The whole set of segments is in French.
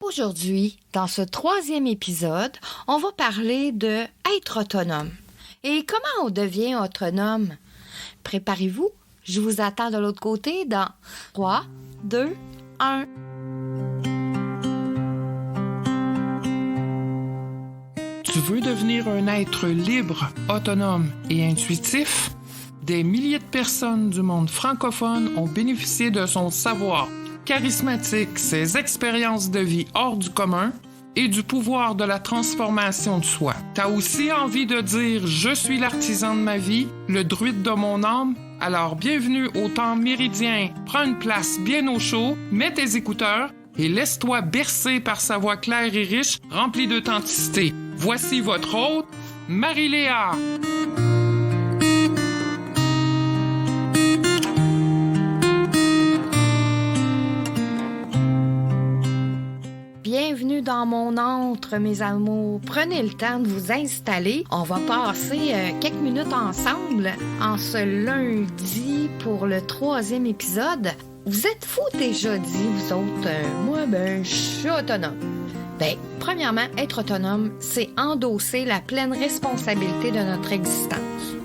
Aujourd'hui, dans ce 3e épisode, on va parler de être autonome. Et comment on devient autonome? Préparez-vous, je vous attends de l'autre côté dans 3, 2, 1. Tu veux devenir un être libre, autonome et intuitif? Des milliers de personnes du monde francophone ont bénéficié de son savoir charismatique, ses expériences de vie hors du commun et du pouvoir de la transformation de soi. T'as aussi envie de dire « Je suis l'artisan de ma vie, le druide de mon âme ». Alors bienvenue au temps méridien. Prends une place bien au chaud, mets tes écouteurs et laisse-toi bercer par sa voix claire et riche, remplie d'authenticité. Voici votre hôte, Marie-Léa. Bienvenue dans mon antre, mes amours. Prenez le temps de vous installer. On va passer quelques minutes ensemble en ce lundi pour le 3e épisode. Vous êtes-vous déjà dit, vous autres, moi, je suis autonome. Premièrement, être autonome, c'est endosser la pleine responsabilité de notre existence.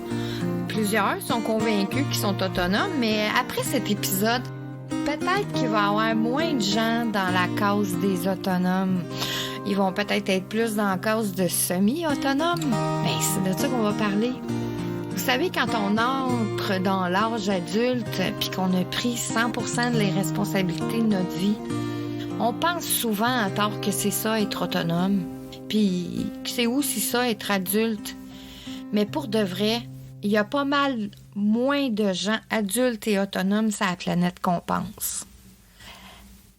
Plusieurs sont convaincus qu'ils sont autonomes, mais après cet épisode, peut-être qu'il va y avoir moins de gens dans la case des autonomes. Ils vont peut-être être plus dans la case de semi-autonomes. C'est de ça qu'on va parler. Vous savez, quand on entre dans l'âge adulte puis qu'on a pris 100% de les responsabilités de notre vie, on pense souvent à tort que c'est ça, être autonome. Puis que c'est aussi ça, être adulte. Mais pour de vrai, il y a pas mal moins de gens adultes et autonomes sur la planète qu'on pense.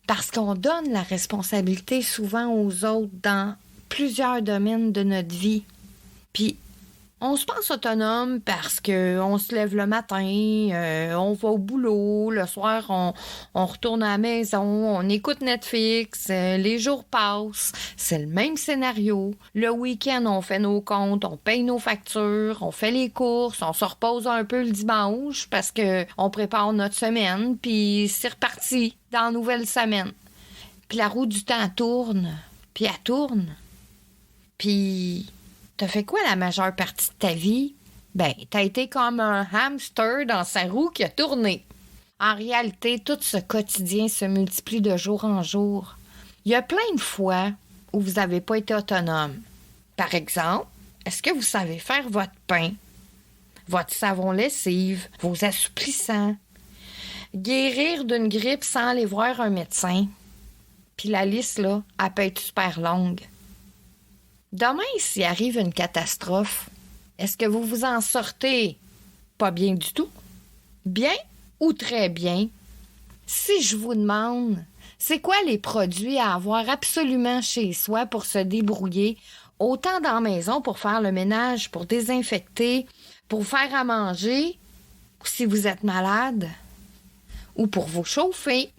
Parce qu'on donne la responsabilité souvent aux autres dans plusieurs domaines de notre vie. Puis, on se pense autonome parce qu'on se lève le matin, on va au boulot, le soir, on retourne à la maison, on écoute Netflix, les jours passent, c'est le même scénario. Le week-end, on fait nos comptes, on paye nos factures, on fait les courses, on se repose un peu le dimanche parce qu'on prépare notre semaine, puis c'est reparti dans la nouvelle semaine. Puis la roue du temps tourne, puis elle tourne, puis... T'as fait quoi la majeure partie de ta vie? T'as été comme un hamster dans sa roue qui a tourné. En réalité, tout ce quotidien se multiplie de jour en jour. Il y a plein de fois où vous n'avez pas été autonome. Par exemple, est-ce que vous savez faire votre pain, votre savon lessive, vos assouplissants, guérir d'une grippe sans aller voir un médecin? Puis la liste, là, elle peut être super longue. Demain, s'il arrive une catastrophe, est-ce que vous vous en sortez pas bien du tout? Bien ou très bien? Si je vous demande, c'est quoi les produits à avoir absolument chez soi pour se débrouiller, autant dans la maison pour faire le ménage, pour désinfecter, pour faire à manger, si vous êtes malade, ou pour vous chauffer?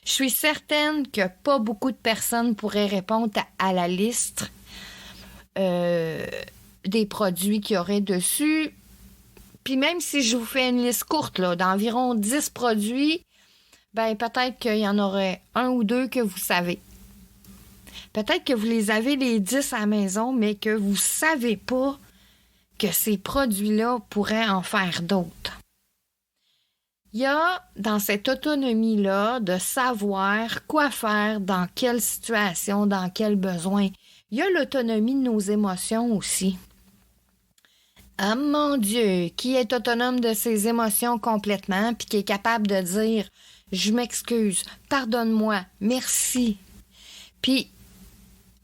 Je suis certaine que pas beaucoup de personnes pourraient répondre à la liste des produits qu'il y aurait dessus. Puis même si je vous fais une liste courte là, d'environ 10 produits, peut-être qu'il y en aurait un ou deux que vous savez. Peut-être que vous les avez les 10 à la maison, mais que vous savez pas que ces produits-là pourraient en faire d'autres. Il y a dans cette autonomie-là de savoir quoi faire, dans quelle situation, dans quel besoin. Il y a l'autonomie de nos émotions aussi. Ah mon Dieu, qui est autonome de ses émotions complètement puis qui est capable de dire « Je m'excuse, pardonne-moi, merci ». Puis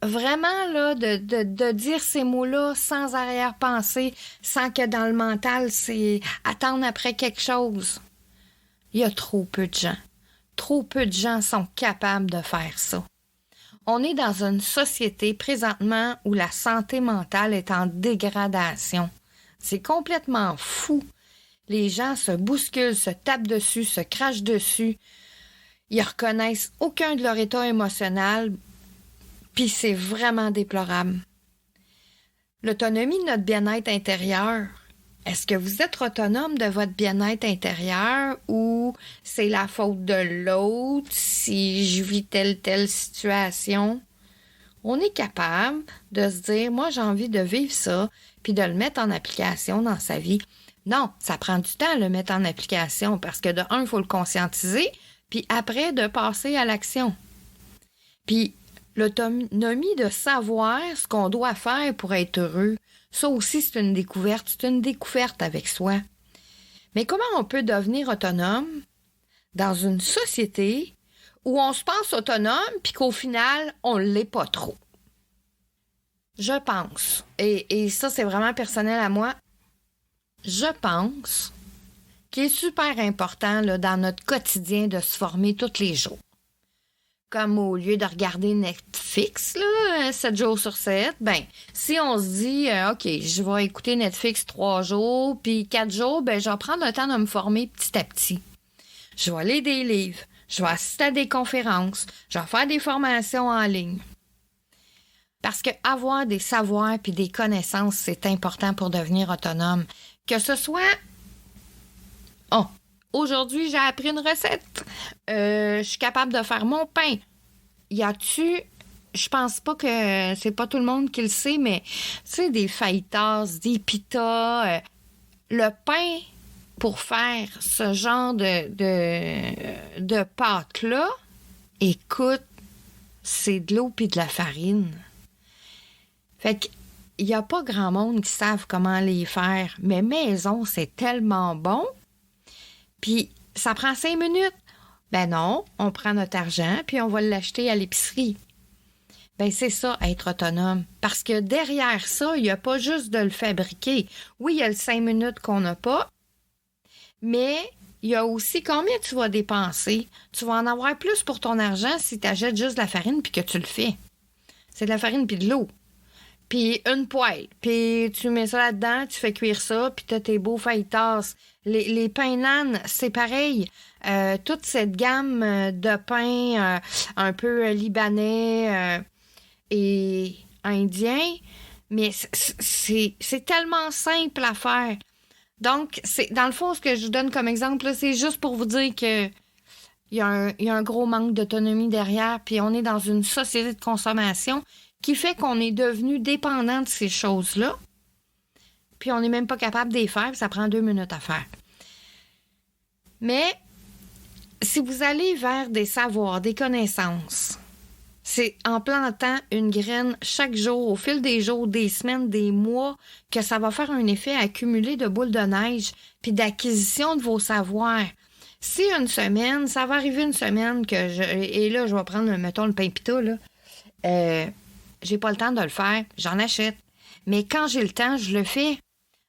vraiment, là, de dire ces mots-là sans arrière-pensée, sans que dans le mental, c'est attendre après quelque chose. Il y a trop peu de gens. Trop peu de gens sont capables de faire ça. On est dans une société présentement où la santé mentale est en dégradation. C'est complètement fou. Les gens se bousculent, se tapent dessus, se crachent dessus. Ils reconnaissent aucun de leur état émotionnel, puis c'est vraiment déplorable. L'autonomie de notre bien-être intérieur, Est-ce que vous êtes autonome de votre bien-être intérieur ou c'est la faute de l'autre si je vis telle situation? On est capable de se dire, moi, j'ai envie de vivre ça, puis de le mettre en application dans sa vie. Non, ça prend du temps à le mettre en application parce que de un, il faut le conscientiser, puis après, de passer à l'action. Puis l'autonomie de savoir ce qu'on doit faire pour être heureux, ça aussi, c'est une découverte avec soi. Mais comment on peut devenir autonome dans une société où on se pense autonome puis qu'au final, on ne l'est pas trop? Je pense, et ça, c'est vraiment personnel à moi, je pense qu'il est super important là, dans notre quotidien de se former tous les jours. Comme au lieu de regarder Netflix, là, 7 jours sur 7, ben, si on se dit, OK, je vais écouter Netflix 3 jours, puis 4 jours, ben, je vais prendre le temps de me former petit à petit. Je vais lire des livres, je vais assister à des conférences, je vais faire des formations en ligne. Parce que avoir des savoirs puis des connaissances, c'est important pour devenir autonome. Que ce soit, aujourd'hui, j'ai appris une recette. Je suis capable de faire mon pain. Je pense pas que c'est pas tout le monde qui le sait, mais tu sais, des fajitas, des pitas, le pain pour faire ce genre de pâte-là, écoute, c'est de l'eau puis de la farine. Fait qu'il n'y a pas grand monde qui savent comment les faire, mais maison, c'est tellement bon. Puis, ça prend 5 minutes. Ben non, on prend notre argent puis on va l'acheter à l'épicerie. Ben c'est ça, être autonome. Parce que derrière ça, il n'y a pas juste de le fabriquer. Oui, il y a le 5 minutes qu'on n'a pas, mais il y a aussi combien tu vas dépenser. Tu vas en avoir plus pour ton argent si tu achètes juste de la farine puis que tu le fais. C'est de la farine puis de l'eau. Puis une poêle, puis tu mets ça là-dedans, tu fais cuire ça, puis tu as tes beaux fajitas. Les pains nan, c'est pareil. Toute cette gamme de pains un peu libanais et indiens, mais c'est tellement simple à faire. Donc, dans le fond, ce que je vous donne comme exemple, là, c'est juste pour vous dire que il y a un gros manque d'autonomie derrière, puis on est dans une société de consommation qui fait qu'on est devenu dépendant de ces choses-là, puis on n'est même pas capable de les faire, puis ça prend 2 minutes à faire. Mais si vous allez vers des savoirs, des connaissances, c'est en plantant une graine chaque jour, au fil des jours, des semaines, des mois, que ça va faire un effet accumulé de boule de neige, puis d'acquisition de vos savoirs. Si une semaine, ça va arriver une semaine et là, je vais prendre, mettons, le pain pita, là, j'ai pas le temps de le faire, j'en achète. Mais quand j'ai le temps, je le fais.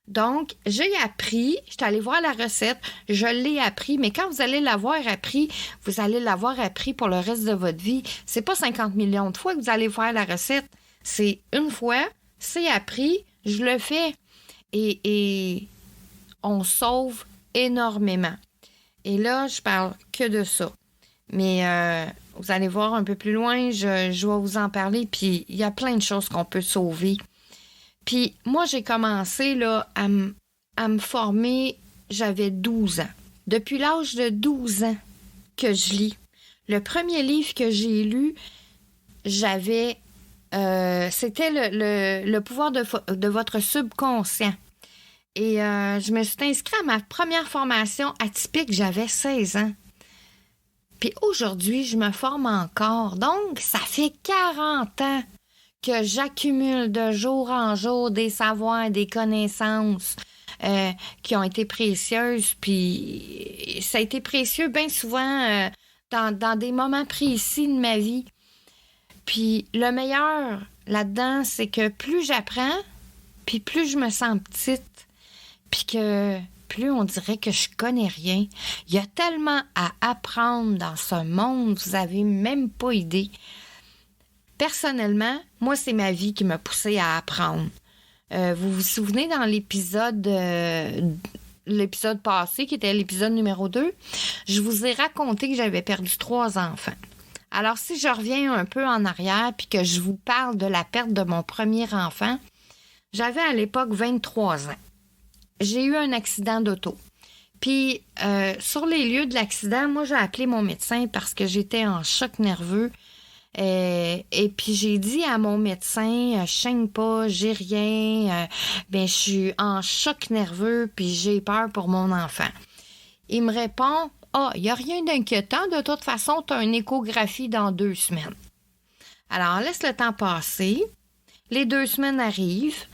Donc, j'ai appris, je suis allée voir la recette, je l'ai appris, mais quand vous allez l'avoir appris, vous allez l'avoir appris pour le reste de votre vie. C'est pas 50 millions de fois que vous allez faire la recette. C'est une fois, c'est appris, je le fais. Et on sauve énormément. Et là, je parle que de ça. Mais vous allez voir un peu plus loin, je vais vous en parler, puis il y a plein de choses qu'on peut sauver. Puis moi, j'ai commencé là, à me former, j'avais 12 ans. Depuis l'âge de 12 ans que je lis. Le premier livre que j'ai lu, c'était le pouvoir de votre subconscient. Et je me suis inscrite à ma première formation atypique, j'avais 16 ans. Puis aujourd'hui, je me forme encore. Donc, ça fait 40 ans que j'accumule de jour en jour des savoirs, des connaissances qui ont été précieuses. Puis ça a été précieux bien souvent dans des moments précis de ma vie. Puis le meilleur là-dedans, c'est que plus j'apprends, puis plus je me sens petite, puis que plus on dirait que je connais rien. Il y a tellement à apprendre dans ce monde, vous n'avez même pas idée. Personnellement, moi, c'est ma vie qui m'a poussée à apprendre. Vous vous souvenez dans l'épisode passé, qui était l'épisode numéro 2, je vous ai raconté que j'avais perdu 3 enfants. Alors, si je reviens un peu en arrière puis que je vous parle de la perte de mon premier enfant, j'avais à l'époque 23 ans. j'ai eu un accident d'auto. Puis, sur les lieux de l'accident, moi, j'ai appelé mon médecin parce que j'étais en choc nerveux. Et puis, j'ai dit à mon médecin, je saigne pas, j'ai rien, je suis en choc nerveux, puis j'ai peur pour mon enfant. Il me répond, il n'y a rien d'inquiétant, de toute façon, tu as une échographie dans 2 semaines. Alors, laisse le temps passer. Les 2 semaines arrivent.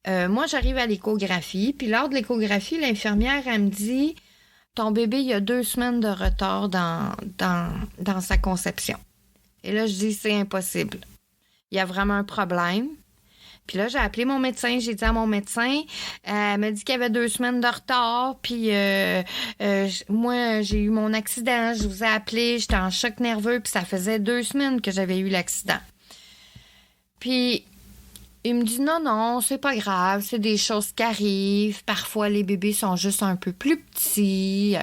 Moi, j'arrive à l'échographie. Puis lors de l'échographie, l'infirmière, elle me dit « Ton bébé, il y a 2 semaines de retard dans sa conception. » Et là, je dis « C'est impossible. Il y a vraiment un problème. » Puis là, j'ai appelé mon médecin. J'ai dit à mon médecin, elle m'a dit qu'il y avait 2 semaines de retard. Puis moi, j'ai eu mon accident. Je vous ai appelé. J'étais en choc nerveux. Puis ça faisait 2 semaines que j'avais eu l'accident. Puis il me dit non, c'est pas grave. C'est des choses qui arrivent. Parfois, les bébés sont juste un peu plus petits.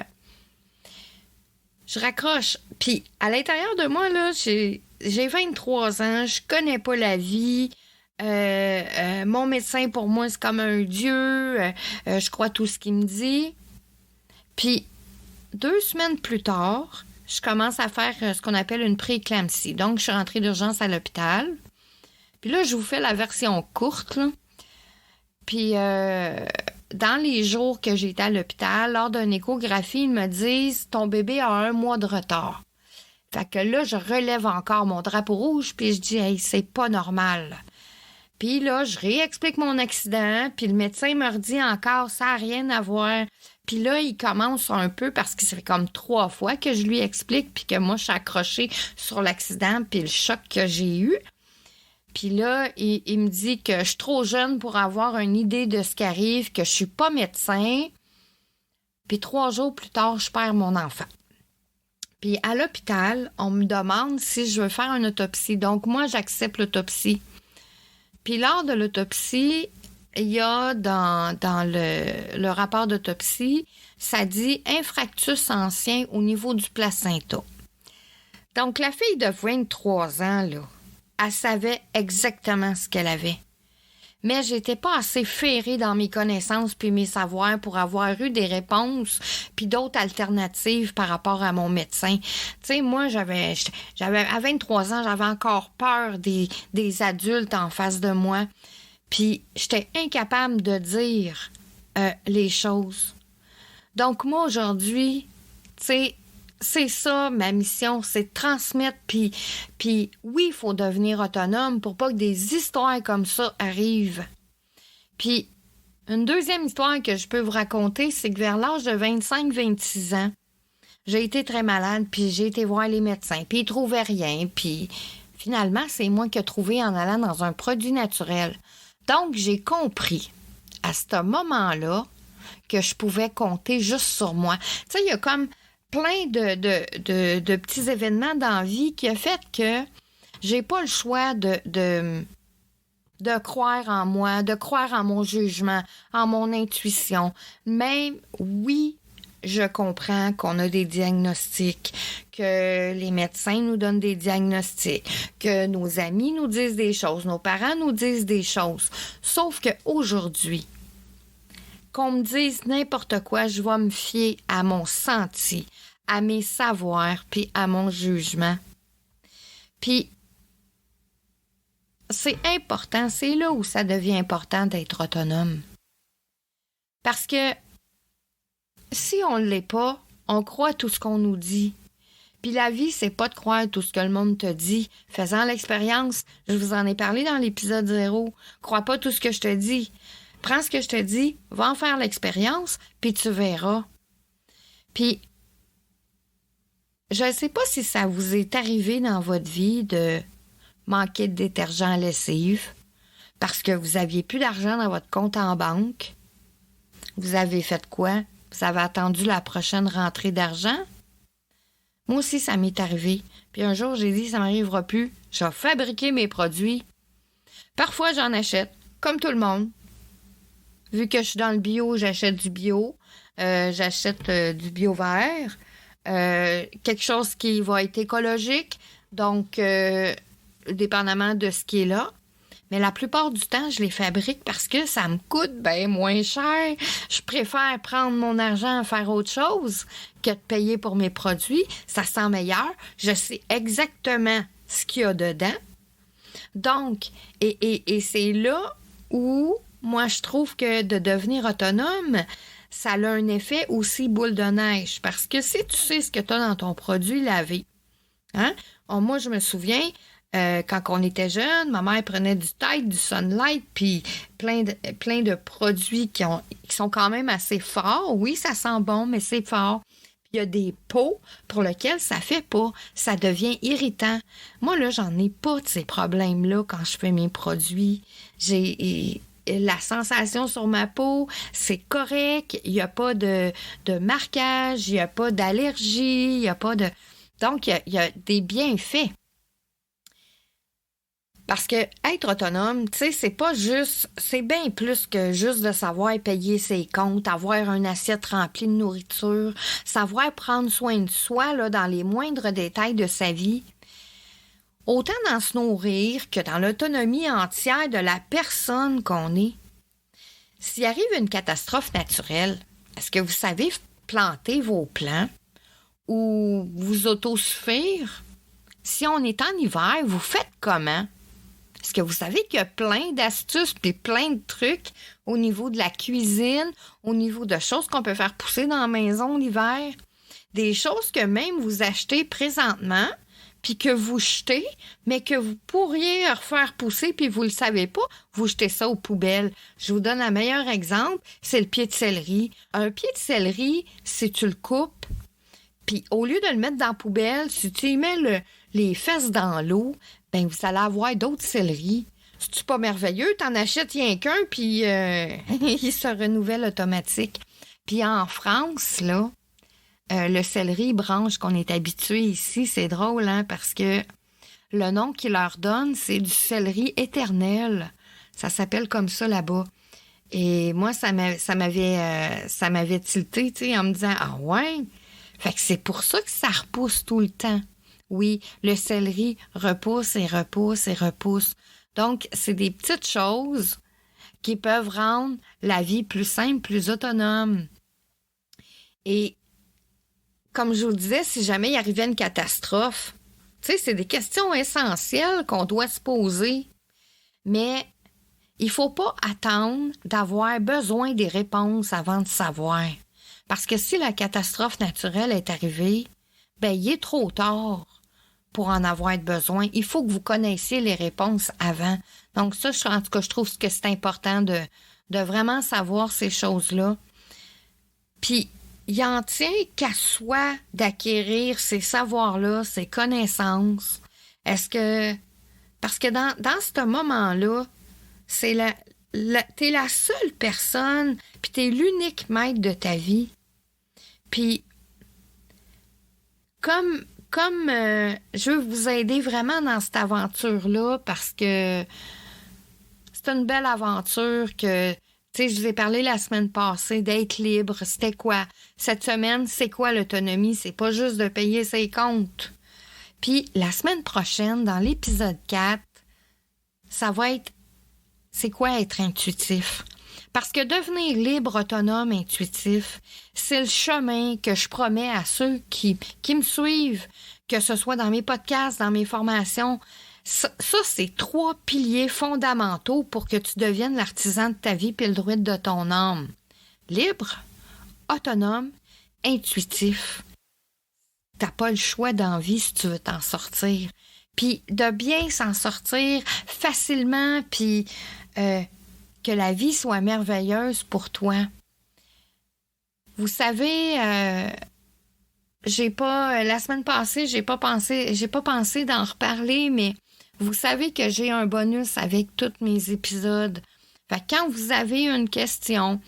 Je raccroche. Puis à l'intérieur de moi, là, j'ai 23 ans. Je connais pas la vie. Mon médecin, pour moi, c'est comme un dieu. Je crois tout ce qu'il me dit. Puis, 2 semaines plus tard, je commence à faire ce qu'on appelle une pré-éclampsie. Donc, je suis rentrée d'urgence à l'hôpital. Puis là, je vous fais la version courte, là. Puis, dans les jours que j'étais à l'hôpital, lors d'une échographie, ils me disent « Ton bébé a 1 mois de retard. » Fait que là, je relève encore mon drapeau rouge, puis je dis « Hey, c'est pas normal. » Puis là, je réexplique mon accident, puis le médecin me redit encore, ça n'a rien à voir. Puis là, il commence un peu, parce que ça fait comme 3 fois que je lui explique, puis que moi, je suis accrochée sur l'accident, puis le choc que j'ai eu. Puis là, il me dit que je suis trop jeune pour avoir une idée de ce qui arrive, que je suis pas médecin. Puis 3 jours plus tard, je perds mon enfant. Puis à l'hôpital, on me demande si je veux faire une autopsie. Donc moi, j'accepte l'autopsie. Puis lors de l'autopsie, il y a dans le rapport d'autopsie, ça dit infarctus ancien au niveau du placenta. Donc la fille de 23 ans, là, elle savait exactement ce qu'elle avait. Mais j'étais pas assez ferrée dans mes connaissances puis mes savoirs pour avoir eu des réponses puis d'autres alternatives par rapport à mon médecin. Tu sais, moi, j'avais à 23 ans, j'avais encore peur des adultes en face de moi. Puis j'étais incapable de dire les choses. Donc moi, aujourd'hui, tu sais, c'est ça, ma mission, c'est de transmettre, puis oui, il faut devenir autonome pour pas que des histoires comme ça arrivent. Puis, une deuxième histoire que je peux vous raconter, c'est que vers l'âge de 25-26 ans, j'ai été très malade, puis j'ai été voir les médecins, puis ils trouvaient rien, puis finalement, c'est moi qui ai trouvé en allant dans un produit naturel. Donc, j'ai compris, à ce moment-là, que je pouvais compter juste sur moi. Tu sais, il y a comme plein de petits événements dans la vie qui a fait que j'ai pas le choix de croire en moi, de croire en mon jugement, en mon intuition. Même, oui, je comprends qu'on a des diagnostics, que les médecins nous donnent des diagnostics, que nos amis nous disent des choses, nos parents nous disent des choses. Sauf qu'aujourd'hui, qu'on me dise n'importe quoi, je vais me fier à mon senti, à mes savoirs, puis à mon jugement. Puis, c'est important, c'est là où ça devient important d'être autonome. Parce que si on ne l'est pas, on croit tout ce qu'on nous dit. Puis la vie, c'est pas de croire tout ce que le monde te dit. Faisant l'expérience, je vous en ai parlé dans l'épisode 0. Crois pas tout ce que je te dis. Prends ce que je te dis, va en faire l'expérience, puis tu verras. Puis, je ne sais pas si ça vous est arrivé dans votre vie de manquer de détergent à lessive parce que vous n'aviez plus d'argent dans votre compte en banque. Vous avez fait quoi? Vous avez attendu la prochaine rentrée d'argent? Moi aussi, ça m'est arrivé. Puis un jour, j'ai dit, ça ne m'arrivera plus. Je vais fabriquer mes produits. Parfois, j'en achète, comme tout le monde. Vu que je suis dans le bio, j'achète du bio. J'achète du bio vert. Quelque chose qui va être écologique. Donc, dépendamment de ce qui est là. Mais la plupart du temps, je les fabrique parce que ça me coûte bien moins cher. Je préfère prendre mon argent à faire autre chose que de payer pour mes produits. Ça sent meilleur. Je sais exactement ce qu'il y a dedans. Donc, et c'est là où, moi, je trouve que de devenir autonome, ça a un effet aussi boule de neige. Parce que si tu sais ce que tu as dans ton produit lavé, hein? Moi, je me souviens, quand on était jeune, ma mère prenait du Tide, du Sunlight, puis plein de produits qui sont quand même assez forts. Oui, ça sent bon, mais c'est fort. Puis il y a des pots pour lesquels ça fait pas. Ça devient irritant. Moi, là, j'en ai pas de ces problèmes-là quand je fais mes produits. J'ai la sensation sur ma peau, c'est correct. Il n'y a pas de marquage, il n'y a pas d'allergie, il n'y a pas de... Donc, il y a des bienfaits. Parce que être autonome, tu sais, c'est pas juste, c'est bien plus que juste de savoir payer ses comptes, avoir une assiette remplie de nourriture, savoir prendre soin de soi là, dans les moindres détails de sa vie. Autant dans se nourrir que dans l'autonomie entière de la personne qu'on est. S'il arrive une catastrophe naturelle, est-ce que vous savez planter vos plants ou vous autosuffire? Si on est en hiver, vous faites comment? Est-ce que vous savez qu'il y a plein d'astuces et plein de trucs au niveau de la cuisine, au niveau de choses qu'on peut faire pousser dans la maison l'hiver? Des choses que même vous achetez présentement, puis que vous jetez, mais que vous pourriez refaire pousser, puis vous ne le savez pas, vous jetez ça aux poubelles. Je vous donne un meilleur exemple, c'est le pied de céleri. Un pied de céleri, si tu le coupes, puis au lieu de le mettre dans la poubelle, si tu y mets les fesses dans l'eau, ben vous allez avoir d'autres céleris. C'est-tu pas merveilleux? T'en achètes rien qu'un, puis il se renouvelle automatique. Puis en France, là, le céleri branche qu'on est habitué ici, c'est drôle, hein, parce que le nom qu'ils leur donnent, c'est du céleri éternel. Ça s'appelle comme ça là-bas. Et moi, ça m'avait tilté, tu sais, en me disant, ah ouais? Fait que c'est pour ça que ça repousse tout le temps. Oui, le céleri repousse et repousse et repousse. Donc, c'est des petites choses qui peuvent rendre la vie plus simple, plus autonome. Et comme je vous le disais, si jamais il arrivait une catastrophe, tu sais, c'est des questions essentielles qu'on doit se poser. Mais il ne faut pas attendre d'avoir besoin des réponses avant de savoir. Parce que si la catastrophe naturelle est arrivée, ben il est trop tard pour en avoir besoin. Il faut que vous connaissiez les réponses avant. Donc ça, en tout cas, je trouve que c'est important de vraiment savoir ces choses-là. Puis, il en tient qu'à soi d'acquérir ces savoirs-là, ces connaissances. Parce que dans ce moment-là, t'es la seule personne, puis t'es l'unique maître de ta vie. Puis, comme je veux vous aider vraiment dans cette aventure-là, parce que c'est une belle aventure que, tu sais, je vous ai parlé la semaine passée d'être libre. C'était quoi? Cette semaine, c'est quoi l'autonomie? C'est pas juste de payer ses comptes. Puis, la semaine prochaine, dans l'épisode 4, ça va être c'est quoi être intuitif? Parce que devenir libre, autonome, intuitif, c'est le chemin que je promets à ceux qui me suivent, que ce soit dans mes podcasts, dans mes formations. Ça, c'est 3 piliers fondamentaux pour que tu deviennes l'artisan de ta vie puis le druide de ton âme. Libre, autonome, intuitif. T'as pas le choix dans la vie si tu veux t'en sortir. Puis de bien s'en sortir facilement, puis que la vie soit merveilleuse pour toi. Vous savez, la semaine passée, j'ai pas pensé d'en reparler, mais vous savez que j'ai un bonus avec tous mes épisodes. Fait que quand vous avez une question,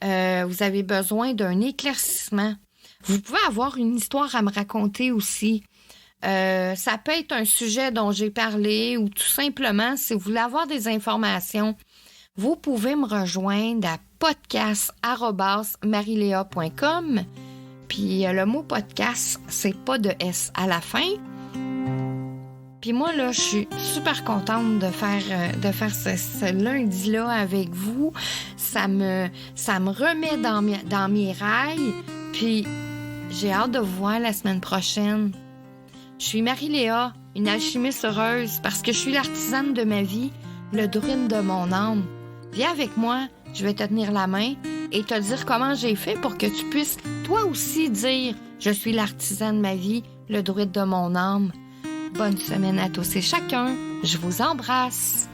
vous avez besoin d'un éclaircissement, vous pouvez avoir une histoire à me raconter aussi. Ça peut être un sujet dont j'ai parlé ou tout simplement, si vous voulez avoir des informations, vous pouvez me rejoindre à podcast@marilea.com. Puis le mot podcast, c'est pas de S à la fin. Puis moi, là, je suis super contente de faire ce lundi-là avec vous. Ça me remet dans mes rails. Puis j'ai hâte de vous voir la semaine prochaine. Je suis Marie-Léa, une alchimiste heureuse, parce que je suis l'artisane de ma vie, le druide de mon âme. Viens avec moi, je vais te tenir la main et te dire comment j'ai fait pour que tu puisses, toi aussi, dire « Je suis l'artisan de ma vie, le druide de mon âme ». Bonne semaine à tous et chacun. Je vous embrasse.